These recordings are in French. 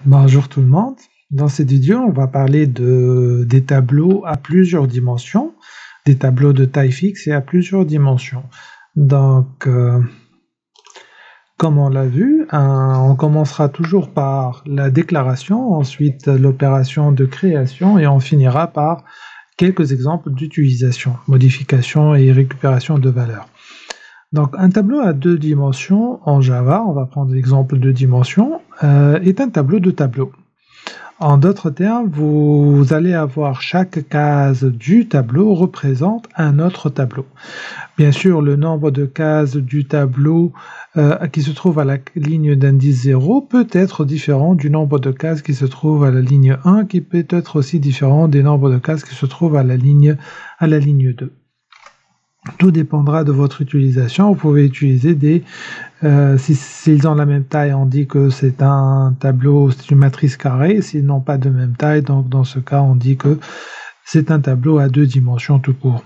Bonjour tout le monde. Dans cette vidéo, on va parler des tableaux à plusieurs dimensions, des tableaux de taille fixe et à plusieurs dimensions. Donc, comme on l'a vu, on commencera toujours par la déclaration, ensuite l'opération de création et on finira par quelques exemples d'utilisation, modification et récupération de valeurs. Donc, un tableau à deux dimensions en Java, on va prendre l'exemple de dimensions, est un tableau de tableaux. En d'autres termes, vous allez avoir chaque case du tableau représente un autre tableau. Bien sûr, le nombre de cases du tableau qui se trouve à la ligne d'indice 0 peut être différent du nombre de cases qui se trouve à la ligne 1, qui peut être aussi différent des nombres de cases qui se trouvent à la ligne 2. Tout dépendra de votre utilisation. Vous pouvez utiliser s'ils ont la même taille, on dit que c'est un tableau, c'est une matrice carrée. S'ils n'ont pas de même taille, donc dans ce cas, on dit que c'est un tableau à deux dimensions tout court.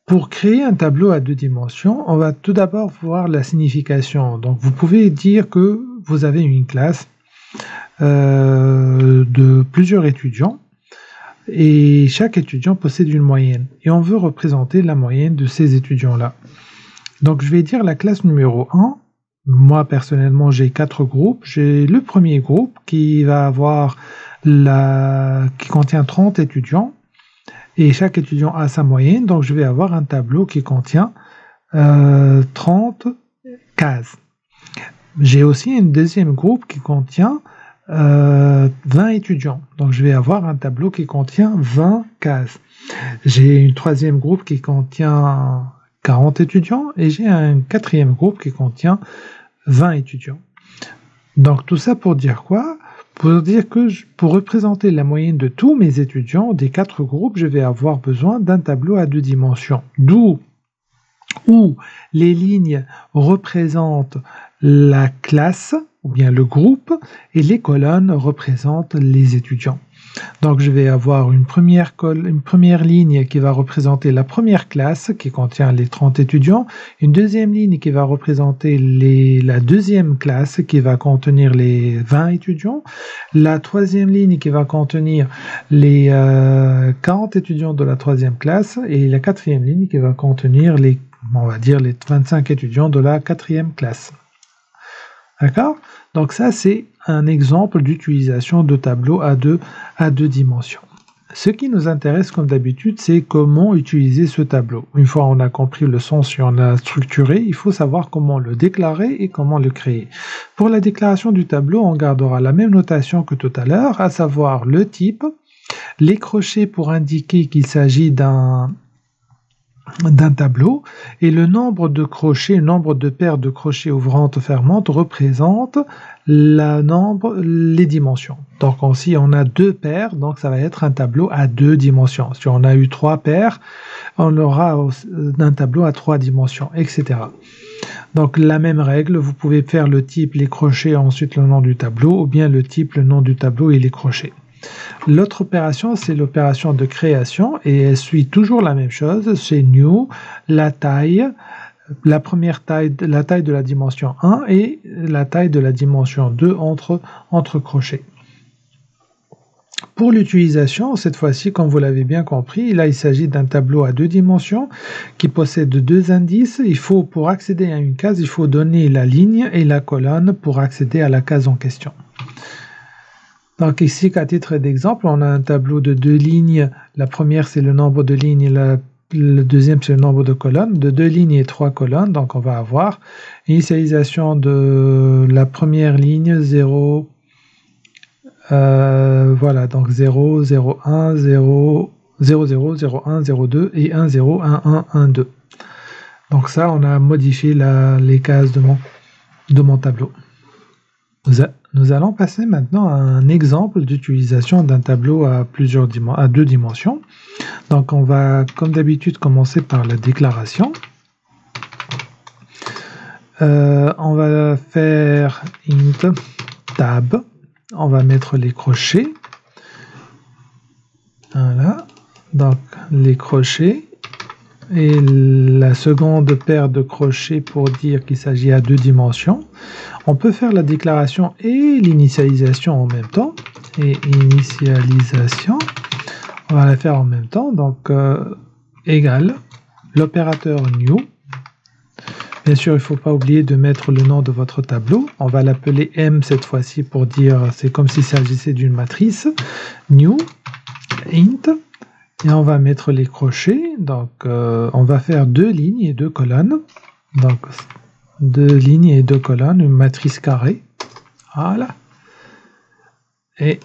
Pour créer un tableau à deux dimensions, on va tout d'abord voir la signification. Donc, vous pouvez dire que vous avez une classe de plusieurs étudiants. Et chaque étudiant possède une moyenne. Et on veut représenter la moyenne de ces étudiants-là. Donc, je vais dire la classe numéro 1. Moi, personnellement, j'ai 4 groupes. J'ai le premier groupe qui va avoir qui contient 30 étudiants. Et chaque étudiant a sa moyenne. Donc, je vais avoir un tableau qui contient 30 cases. J'ai aussi un deuxième groupe qui contient 20 étudiants. Donc, je vais avoir un tableau qui contient 20 cases. J'ai un troisième groupe qui contient 40 étudiants et j'ai un quatrième groupe qui contient 20 étudiants. Donc, tout ça pour dire quoi? Pour dire que pour représenter la moyenne de tous mes étudiants des 4 groupes, je vais avoir besoin d'un tableau à deux dimensions. D'où où les lignes représentent la classe ou bien le groupe et les colonnes représentent les étudiants. Donc je vais avoir une première ligne qui va représenter la première classe qui contient les 30 étudiants, une deuxième ligne qui va représenter la deuxième classe qui va contenir les 20 étudiants, la troisième ligne qui va contenir les 40 étudiants de la troisième classe et la quatrième ligne qui va contenir on va dire les 25 étudiants de la quatrième classe. D'accord? Donc ça, c'est un exemple d'utilisation de tableau à deux dimensions. Ce qui nous intéresse, comme d'habitude, c'est comment utiliser ce tableau. Une fois on a compris le sens et on a structuré, il faut savoir comment le déclarer et comment le créer. Pour la déclaration du tableau, on gardera la même notation que tout à l'heure, à savoir le type, les crochets pour indiquer qu'il s'agit d'un tableau et le nombre de crochets, le nombre de paires de crochets ouvrantes fermantes représente les dimensions. Donc si on a 2 paires, donc ça va être un tableau à 2 dimensions. Si on a eu 3 paires, on aura un tableau à 3 dimensions, etc. Donc la même règle, vous pouvez faire le type, les crochets, ensuite le nom du tableau, ou bien le type, le nom du tableau et les crochets. L'autre opération, c'est l'opération de création et elle suit toujours la même chose. C'est new, la taille, la taille de la dimension 1 et la taille de la dimension 2 entre crochets. Pour l'utilisation, cette fois-ci, comme vous l'avez bien compris, là il s'agit d'un tableau à deux dimensions qui possède 2 indices. Pour accéder à une case, il faut donner la ligne et la colonne pour accéder à la case en question. Donc ici, à titre d'exemple, on a un tableau de 2 lignes. La première, c'est le nombre de lignes et le deuxième, c'est le nombre de colonnes. De 2 lignes et 3 colonnes, donc on va avoir initialisation de la première ligne, 0, voilà, donc 0, 0, 1, 0, 0, 0, 0, 1, 0, 2 et 1, 0, 1, 1, 1, 2. Donc ça, on a modifié les cases de mon tableau. Nous allons passer maintenant à un exemple d'utilisation d'un tableau à deux dimensions. Donc on va, comme d'habitude, commencer par la déclaration. On va faire int tab. On va mettre les crochets. Voilà. Donc les crochets. et la seconde paire de crochets pour dire qu'il s'agit à 2 dimensions. On peut faire la déclaration et l'initialisation en même temps. Et initialisation, on va la faire en même temps. Donc, égale l'opérateur new. Bien sûr, il ne faut pas oublier de mettre le nom de votre tableau. On va l'appeler M cette fois-ci pour dire, c'est comme s'il s'agissait d'une matrice. New, int, et on va mettre les crochets. Donc, on va faire 2 lignes et 2 colonnes. Donc, 2 lignes et 2 colonnes, une matrice carrée. Voilà. Et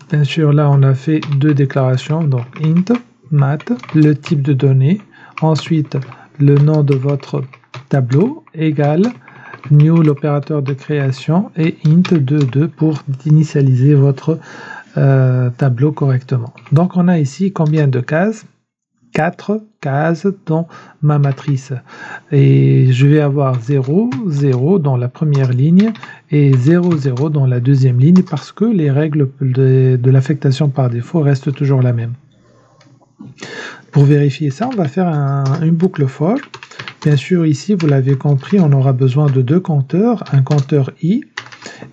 bien sûr, là, on a fait 2 déclarations. Donc, int, mat, le type de données. Ensuite, le nom de votre tableau égale new, l'opérateur de création, et int22 pour initialiser votre tableau correctement. Donc, on a ici combien de cases? 4 cases dans ma matrice. Et je vais avoir 0, 0 dans la première ligne et 0, 0 dans la deuxième ligne parce que les règles de l'affectation par défaut restent toujours la même. Pour vérifier ça, on va faire une boucle for. Bien sûr, ici, vous l'avez compris, on aura besoin de 2 compteurs, un compteur i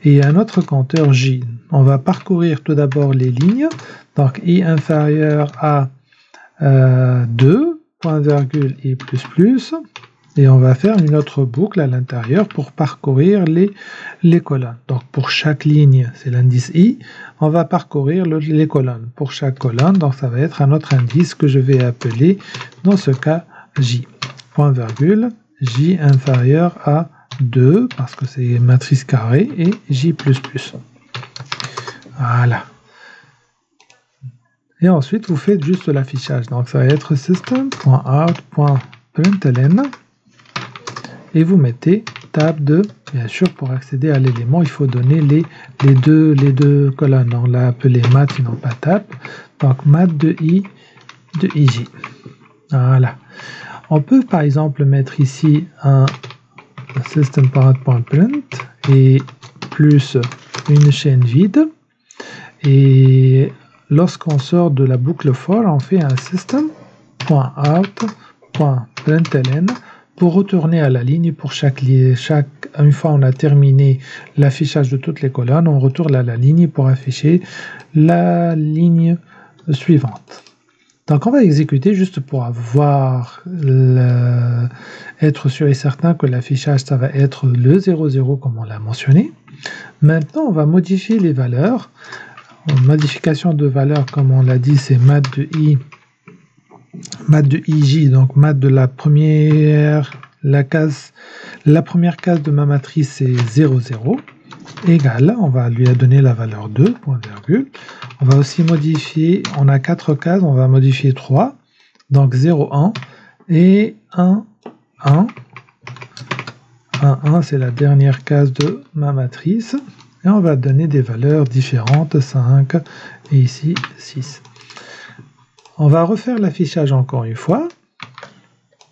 et un autre compteur j. On va parcourir tout d'abord les lignes. Donc, i inférieur à 2, point virgule i++, et on va faire une autre boucle à l'intérieur pour parcourir les colonnes. Donc pour chaque ligne, c'est l'indice i, on va parcourir les colonnes. Pour chaque colonne, donc ça va être un autre indice que je vais appeler, dans ce cas, j. Point virgule, j inférieur à 2, parce que c'est matrice carrée, et j++. Voilà. Et ensuite, vous faites juste l'affichage. Donc, ça va être system.out.println et vous mettez tab 2. Bien sûr, pour accéder à l'élément, il faut donner les deux colonnes. On l'a appelé mat et non pas tab. Donc, mat de i de ij. Voilà. On peut, par exemple, mettre ici un system.out.print et plus une chaîne vide. Et lorsqu'on sort de la boucle for, on fait un system.out.println pour retourner à la ligne pour une fois on a terminé l'affichage de toutes les colonnes, on retourne à la ligne pour afficher la ligne suivante. Donc on va exécuter juste pour être sûr et certain que l'affichage ça va être le 00 comme on l'a mentionné. Maintenant on va modifier les valeurs. Modification de valeur, comme on l'a dit, c'est mat de ij, donc mat de la première case de ma matrice, c'est 0, 0, égale, on va lui donner la valeur 2, point virgule. On va aussi modifier, on a 4 cases, on va modifier 3, donc 0, 1, et 1, 1. 1, 1, c'est la dernière case de ma matrice. Et on va donner des valeurs différentes, 5 et ici 6. On va refaire l'affichage encore une fois.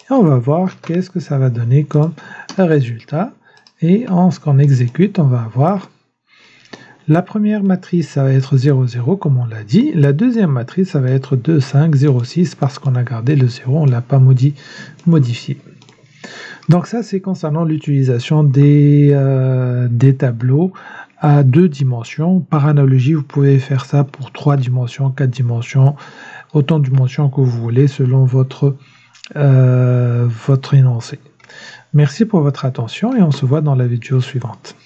Et on va voir qu'est-ce que ça va donner comme résultat. Et en ce qu'on exécute, on va avoir la première matrice, ça va être 0, 0 comme on l'a dit. La deuxième matrice, ça va être 2, 5, 0, 6 parce qu'on a gardé le 0, on ne l'a pas modifié. Donc ça, c'est concernant l'utilisation des tableaux à 2 dimensions. Par analogie, vous pouvez faire ça pour 3 dimensions, 4 dimensions, autant de dimensions que vous voulez selon votre énoncé. Merci pour votre attention et on se voit dans la vidéo suivante.